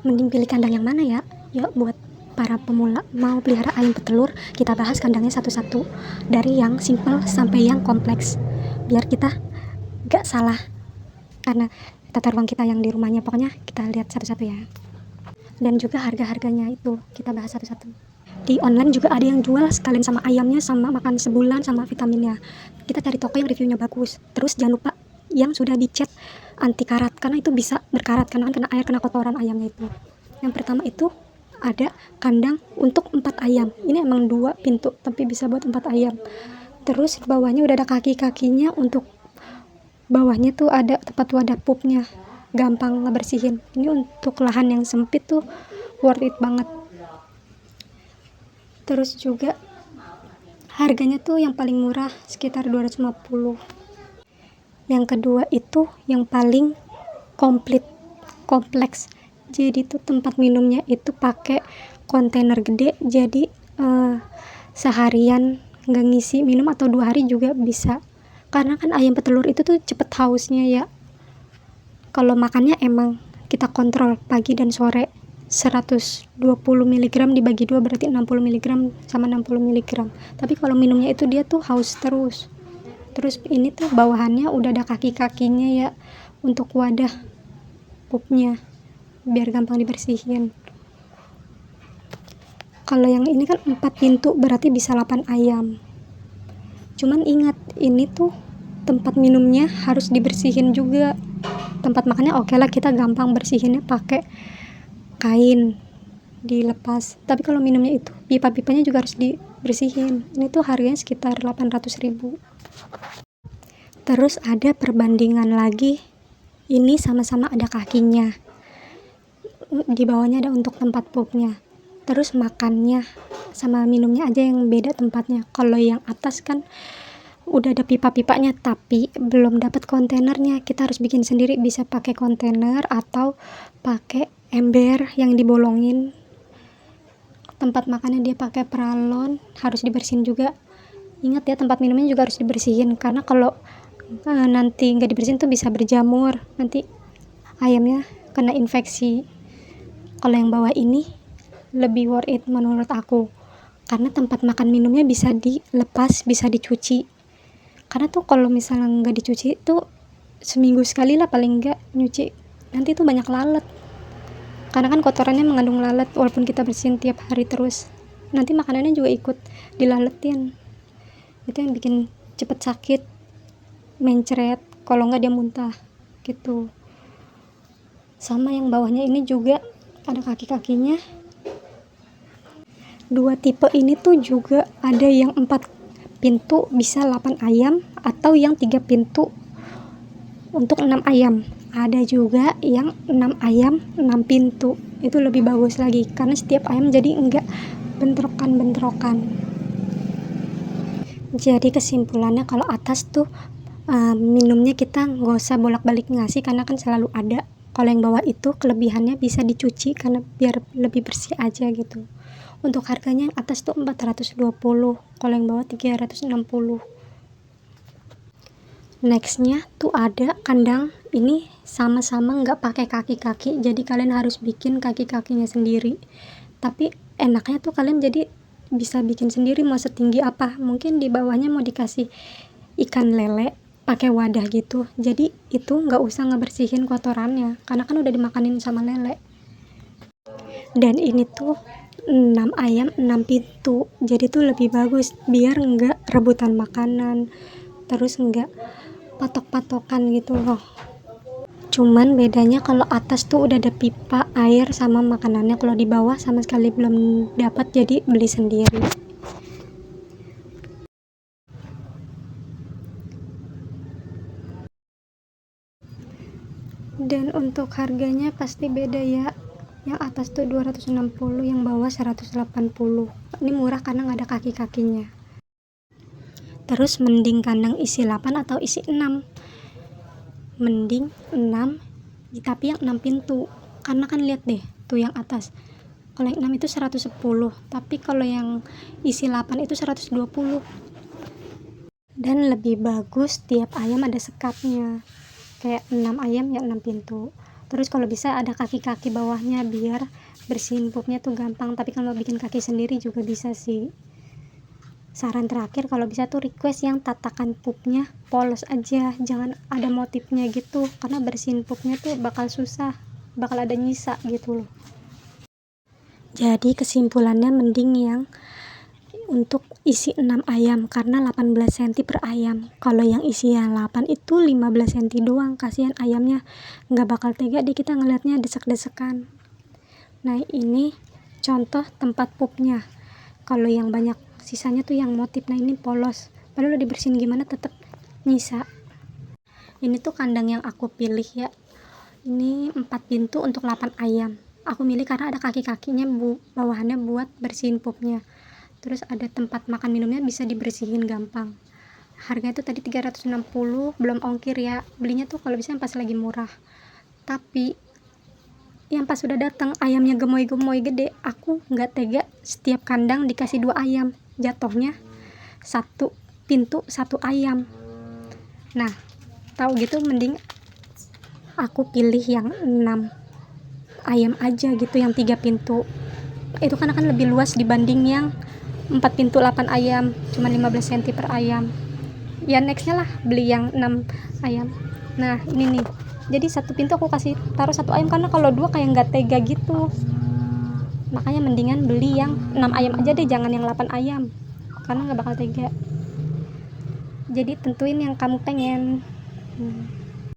Mending pilih kandang yang mana ya? Yuk, buat para pemula mau pelihara ayam petelur, kita bahas kandangnya satu-satu, dari yang simple sampai yang kompleks, biar kita gak salah karena tata ruang kita yang di rumahnya. Pokoknya kita lihat satu-satu ya. Dan juga harga-harganya itu kita bahas satu-satu. Di online juga ada yang jual sekalian sama ayamnya, sama makan sebulan, sama vitaminnya. Kita cari toko yang reviewnya bagus. Terus jangan lupa yang sudah dicet anti karat, karena itu bisa berkarat karena kan kena air, kena kotoran ayamnya itu. Yang pertama itu ada kandang untuk 4 ayam. Ini emang 2 pintu tapi bisa buat 4 ayam. Terus bawahnya udah ada kaki-kakinya, untuk bawahnya tuh ada tempat wadah pupnya, gampang ngebersihin. Ini untuk lahan yang sempit tuh worth it banget. Terus juga harganya tuh yang paling murah sekitar 250. Yang kedua itu yang paling kompleks. Jadi tuh tempat minumnya itu pakai kontainer gede, jadi seharian nggak ngisi minum atau 2 hari juga bisa. Karena kan ayam petelur itu tuh cepet hausnya ya. Kalau makannya emang kita kontrol pagi dan sore. 120 mg dibagi 2 berarti 60 mg sama 60 mg. Tapi kalau minumnya itu dia tuh haus terus. Terus ini tuh bawahannya udah ada kaki-kakinya ya, untuk wadah pupnya biar gampang dibersihin. Kalau yang ini kan 4 pintu berarti bisa 8 ayam. Cuman ingat, ini tuh tempat minumnya harus dibersihin juga. Tempat makannya oke lah, kita gampang bersihinnya pakai kain dilepas. Tapi kalau minumnya itu pipa-pipanya juga harus dibersihin. Ini tuh harganya sekitar 800.000. Terus ada perbandingan lagi, ini sama-sama ada kakinya, di bawahnya ada untuk tempat pupnya. Terus makannya sama minumnya aja yang beda tempatnya. Kalau yang atas kan udah ada pipa-pipanya tapi belum dapat kontainernya, kita harus bikin sendiri. Bisa pakai kontainer atau pakai ember yang dibolongin. Tempat makannya dia pakai peralon, harus dibersihin juga. Ingat ya, tempat minumnya juga harus dibersihin, karena kalau nanti nggak dibersihin tuh bisa berjamur, nanti ayamnya kena infeksi. Kalau yang bawah ini lebih worth it menurut aku, karena tempat makan minumnya bisa dilepas, bisa dicuci. Karena tuh kalau misalnya nggak dicuci tuh seminggu sekali lah paling nggak nyuci, nanti tuh banyak lalat. Karena kan kotorannya mengandung lalat, walaupun kita bersihin tiap hari terus, nanti makanannya juga ikut dilaletin. Itu yang bikin cepet sakit, mencret, kalau nggak dia muntah gitu. Sama yang bawahnya ini juga ada kaki-kakinya. 2 tipe ini tuh juga ada yang 4 pintu bisa 8 ayam, atau yang 3 pintu untuk 6 ayam. Ada juga yang 6 ayam 6 pintu, itu lebih bagus lagi karena setiap ayam jadi enggak bentrokan. Jadi kesimpulannya, kalau atas tuh minumnya kita nggak usah bolak-balik ngasih karena kan selalu ada. Kalau yang bawah itu kelebihannya bisa dicuci karena biar lebih bersih aja gitu. Untuk harganya yang atas tuh 420, kalau yang bawah 360. Nextnya tuh ada kandang, ini sama-sama nggak pakai kaki-kaki, jadi kalian harus bikin kaki-kakinya sendiri. Tapi enaknya tuh kalian jadi bisa bikin sendiri mau setinggi apa. Mungkin di bawahnya mau dikasih ikan lele pakai wadah gitu, jadi itu nggak usah ngebersihin kotorannya karena kan udah dimakanin sama lele. Dan ini tuh 6 ayam 6 pintu, jadi tuh lebih bagus biar nggak rebutan makanan, terus nggak patok-patokan gitu loh. Cuman bedanya kalau atas tuh udah ada pipa air sama makanannya, kalau di bawah sama sekali belum dapat, jadi beli sendiri. Dan untuk harganya pasti beda ya, yang atas tuh 260, yang bawah 180. Ini murah karena nggak ada kaki-kakinya. Terus mending kandang isi 8 atau isi 6? Mending 6 tapi yang 6 pintu, karena kan lihat deh tuh yang atas, kalau yang 6 itu 110, tapi kalau yang isi 8 itu 120. Dan lebih bagus tiap ayam ada sekatnya, kayak 6 ayam ya 6 pintu. Terus kalau bisa ada kaki-kaki bawahnya biar bersihin pupnya tuh gampang. Tapi kalau bikin kaki sendiri juga bisa sih. Saran terakhir, kalau bisa tuh request yang tatakan pupnya polos aja, jangan ada motifnya gitu, karena bersihin pupnya tuh bakal susah, bakal ada nyisa gitu loh. Jadi kesimpulannya mending yang untuk isi 6 ayam karena 18 cm per ayam. Kalau yang isinya 8 itu 15 cm doang, kasihan ayamnya, nggak bakal tega deh kita ngeliatnya desek-desekan. Nah ini contoh tempat pupnya. Kalau yang banyak sisanya tuh yang motif, nah ini polos, padahal udah dibersihin gimana tetap nyisa. Ini tuh kandang yang aku pilih ya, ini 4 pintu untuk 8 ayam. Aku milih karena ada kaki-kakinya bawahannya buat bersihin pupnya. Terus ada tempat makan minumnya bisa dibersihin gampang. Harganya tuh tadi 360 belum ongkir ya. Belinya tuh kalau bisa yang pas lagi murah. Tapi yang pas sudah datang ayamnya gemoy-gemoy gede, aku nggak tega setiap kandang dikasih 2 ayam. Jatuhnya 1 pintu 1 ayam. Nah, tahu gitu mending aku pilih yang 6 ayam aja gitu, yang 3 pintu. Itu kan akan lebih luas dibanding yang 4 pintu 8 ayam, cuma 15 cm per ayam. Ya nextnya lah beli yang 6 ayam. Nah ini nih, jadi 1 pintu aku kasih taruh 1 ayam, karena kalau 2 kayak nggak tega gitu. Makanya mendingan beli yang 6 ayam aja deh, jangan yang 8 ayam, karena nggak bakal tega. Jadi tentuin yang kamu pengen.